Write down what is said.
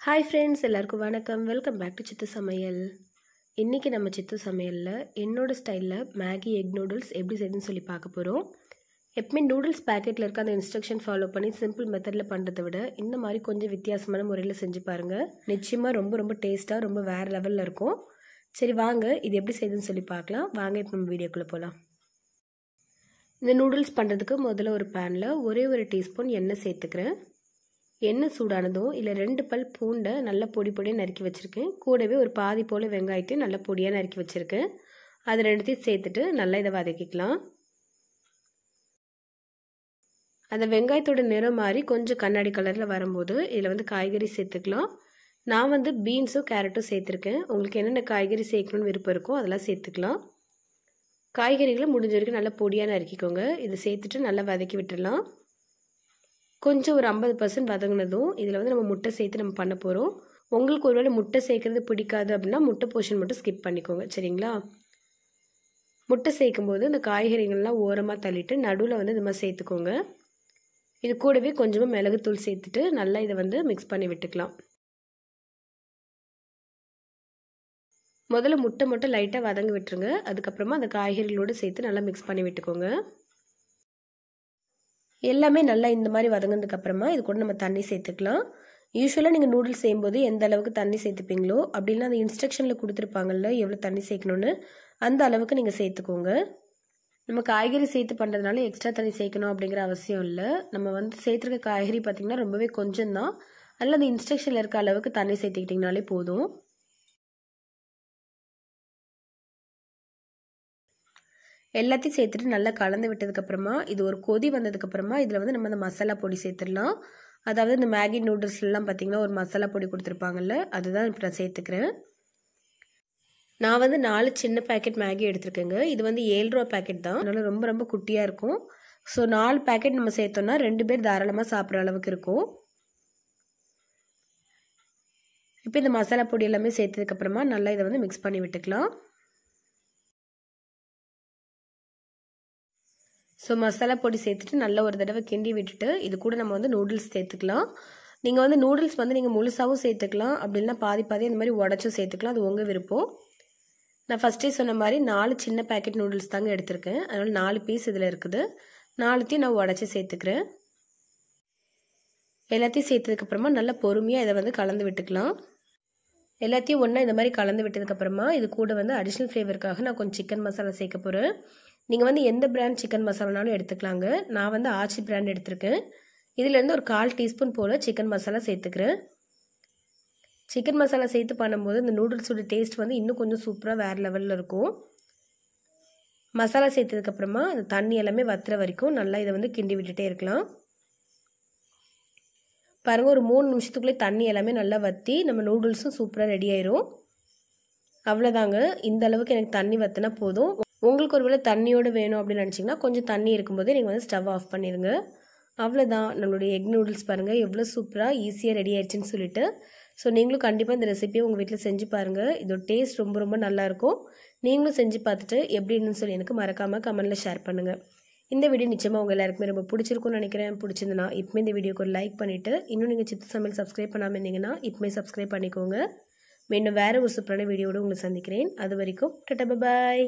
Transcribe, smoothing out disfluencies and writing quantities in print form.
Hi friends, எல்லாருக்கும் வணக்கம். Welcome back to சித்து சமையல். இன்றைக்கி நம்ம சித்து சமையலில் என்னோடய ஸ்டைலில் மேகி எக் நூடுல்ஸ் எப்படி செய்யுதுன்னு சொல்லி பார்க்க போகிறோம். எப்பவுமே நூடுல்ஸ் பேக்கெட்டில் இருக்க அந்த இன்ஸ்ட்ரக்ஷன் ஃபாலோ பண்ணி சிம்பிள் மெத்தடில் பண்ணுறதை விட இந்த மாதிரி கொஞ்சம் வித்தியாசமான முறையில் செஞ்சு பாருங்கள். நிச்சயமாக ரொம்ப ரொம்ப டேஸ்ட்டாக ரொம்ப வேறு லெவலில் இருக்கும். சரி வாங்க, இது எப்படி செய்யுதுன்னு சொல்லி பார்க்கலாம். வாங்க இப்போ நம்ம வீடியோக்குள்ளே போகலாம். இந்த நூடுல்ஸ் பண்ணுறதுக்கு முதல்ல ஒரு பேனில் ஒரே ஒரு டீஸ்பூன் எண்ணெய் சேர்த்துக்கிறேன். எண்ணெய் சூடானதும் இல்லை 2 பல் பூண்டை நல்லா பொடி பொடியாக நறுக்கி வச்சுருக்கேன். கூடவே ஒரு பாதி போல் வெங்காயத்தையும் நல்லா பொடியாக நறுக்கி வச்சுருக்கேன். அது ரெண்டுத்தையும் சேர்த்துட்டு நல்லா இதை வதக்கிக்கலாம். அந்த வெங்காயத்தோட நிறம் மாதிரி கொஞ்சம் கண்ணாடி கலரில் வரும்போது இதில் காய்கறி சேர்த்துக்கலாம். நான் பீன்ஸும் கேரட்டும் சேர்த்துருக்கேன். உங்களுக்கு என்னென்ன காய்கறி சேர்க்கணும்னு விருப்பம் இருக்கோ அதெல்லாம் சேர்த்துக்கலாம். காய்கறிகளை முடிஞ்ச வரைக்கும் நல்லா பொடியாக நறுக்கிக்கோங்க. இதை சேர்த்துட்டு நல்லா வதக்கி விட்டுடலாம். கொஞ்சம் ஒரு 50% வதங்கினதும் இதில் நம்ம முட்டை சேர்த்து நம்ம பண்ண போகிறோம். உங்களுக்கு ஒருவேளை முட்டை சேர்க்குறது பிடிக்காது அப்படின்னா முட்டை போர்ஷன் மட்டும் ஸ்கிப் பண்ணிக்கோங்க, சரிங்களா? முட்டை சேர்க்கும் போது இந்த காய்கறிகள்லாம் ஓரமாக தள்ளிட்டு நடுவில் இந்த மாதிரி சேர்த்துக்கோங்க. இது கூடவே கொஞ்சமாக மிளகுத்தூள் சேர்த்துட்டு நல்லா இதை மிக்ஸ் பண்ணி விட்டுக்கலாம். முதல்ல முட்டை மட்டும் லைட்டாக வதங்க விட்டுருங்க. அதுக்கப்புறமா அந்த காய்கறிகளோடு சேர்த்து நல்லா மிக்ஸ் பண்ணி விட்டுக்கோங்க. எல்லாமே நல்லா இந்த மாதிரி வதங்கினதுக்கப்புறமா இது கூட நம்ம தண்ணி சேர்த்துக்கலாம். யூஸ்வலாக நீங்கள் நூடுல்ஸ் செய்யும்போது எந்த அளவுக்கு தண்ணி சேர்த்துப்பீங்களோ அப்படின்னா அந்த இன்ஸ்ட்ரக்ஷனில் கொடுத்துருப்பாங்கல்ல எவ்வளோ தண்ணி சேர்க்கணுன்னு, அந்த அளவுக்கு நீங்கள் சேர்த்துக்கோங்க. நம்ம காய்கறி சேர்த்து பண்ணுறதுனால எக்ஸ்ட்ரா தண்ணி சேர்க்கணும் அப்படிங்கிற அவசியம் இல்லை. நம்ம சேர்த்துருக்க காய்கறி பார்த்திங்கன்னா ரொம்பவே கொஞ்சம் தான். அதில் அந்த இன்ஸ்ட்ரக்ஷனில் இருக்க அளவுக்கு தண்ணி சேர்த்துக்கிட்டிங்கனாலே போதும். எல்லாத்தையும் சேர்த்துட்டு நல்லா கலந்து விட்டதுக்கப்புறமா இது ஒரு கொதி வந்ததுக்கப்புறமா இதில் நம்ம அந்த மசாலா பொடி சேர்த்துடலாம். அதாவது இந்த மேகி நூடுல்ஸ்லாம் பார்த்திங்கன்னா ஒரு மசாலா பொடி கொடுத்துருப்பாங்கல்ல, அதுதான் இப்போ நான் சேர்த்துக்கிறேன். நான் 4 சின்ன பேக்கெட் மேகி எடுத்துருக்கேங்க. இது 7 ரூபா பேக்கெட் தான், அதனால் ரொம்ப ரொம்ப குட்டியாக இருக்கும். ஸோ 4 பேக்கெட் நம்ம சேர்த்தோம்னா 2 பேர் தாராளமாக சாப்பிட்ற அளவுக்கு இருக்கும். இப்போ இந்த மசாலா பொடி எல்லாமே சேர்த்ததுக்கப்புறமா நல்லா இதை மிக்ஸ் பண்ணி விட்டுக்கலாம். ஸோ மசாலா பொடி சேர்த்துட்டு நல்லா ஒரு தடவை கிண்டி விட்டுட்டு இது கூட நம்ம நூடுல்ஸ் சேர்த்துக்கலாம். நீங்கள் நூடுல்ஸ் நீங்கள் முழுசாகவும் சேர்த்துக்கலாம், அப்படின்னா பாதி பாதி அந்த மாதிரி உடச்சும் சேர்த்துக்கலாம். அது உங்கள் விருப்பம். நான் ஃபஸ்ட்டே சொன்ன மாதிரி 4 சின்ன பேக்கெட் நூடுல்ஸ் தாங்க எடுத்திருக்கேன். அதனால் 4 பீஸ் இதில் இருக்குது. 4த்தையும் நான் உடச்சி சேர்த்துக்கிறேன். எல்லாத்தையும் சேர்த்ததுக்கப்புறமா நல்லா பொறுமையாக இதை கலந்து விட்டுக்கலாம். எல்லாத்தையும் ஒன்றா இந்த மாதிரி கலந்து விட்டதுக்கப்புறமா இது கூட அடிஷ்னல் ஃப்ளேவருக்காக நான் கொஞ்சம் சிக்கன் மசாலா சேர்க்க போகிறேன். நீங்கள் எந்த பிராண்ட் சிக்கன் மசாலானாலும் எடுத்துக்கலாங்க. நான் ஆச்சி பிராண்ட் எடுத்திருக்கேன். இதிலேருந்து ஒரு 1/4 டீஸ்பூன் போல் சிக்கன் மசாலா சேர்த்துக்கிறேன். சிக்கன் மசாலா சேர்த்து பண்ணும்போது இந்த நூடுல்ஸோட டேஸ்ட் இன்னும் கொஞ்சம் சூப்பராக வேறு லெவலில் இருக்கும். மசாலா சேர்த்ததுக்கப்புறமா அந்த தண்ணி எல்லாமே வத்துற வரைக்கும் நல்லா இதை கிண்டி விட்டுட்டே இருக்கலாம். பாருங்கள், ஒரு 3 நிமிஷத்துக்குள்ளே தண்ணி எல்லாமே நல்லா வற்றி நம்ம நூடுல்ஸும் சூப்பராக ரெடி ஆயிரும். அவ்வளோதாங்க, இந்த அளவுக்கு எனக்கு தண்ணி வற்றினா போதும். உங்களுக்கு ஒருவேளை தண்ணியோடு வேணும் அப்படின்னு நினச்சிங்கன்னா கொஞ்சம் தண்ணி இருக்கும்போதே நீங்கள் ஸ்டவ் ஆஃப் பண்ணிடுங்க. அவ்வளோதான், நம்மளுடைய எக் நூடுல்ஸ் பாருங்கள் எவ்வளோ சூப்பராக ஈஸியாக ரெடி ஆயிடுச்சுன்னு சொல்லிட்டு. ஸோ நீங்களும் கண்டிப்பாக இந்த ரெசிபியை உங்கள் வீட்டில் செஞ்சு பாருங்கள். இதோட டேஸ்ட் ரொம்ப ரொம்ப நல்லாயிருக்கும். நீங்களும் செஞ்சு பார்த்துட்டு எப்படின்னு சொல்லி எனக்கு மறக்காமல் கமெண்ட்டில் ஷேர் பண்ணுங்கள். இந்த வீடியோ நிச்சயமாக உங்கள் எல்லாருக்குமே ரொம்ப பிடிச்சிருக்கும்னு நினைக்கிறேன். பிடிச்சிருந்தனா இப்போமே இந்த வீடியோக்கு ஒரு லைக் பண்ணிவிட்டு இன்னும் நீங்கள் சித்து சமையல் சப்ஸ்கிரைப் பண்ணாமல் இருந்தீங்கன்னா இப்போமே சப்ஸ்கிரைப் பண்ணிக்கோங்க. மீண்டும் வேறு ஒரு சூப்பரான வீடியோடு உங்களை சந்திக்கிறேன். அது வரைக்கும் டாடா, பாய்.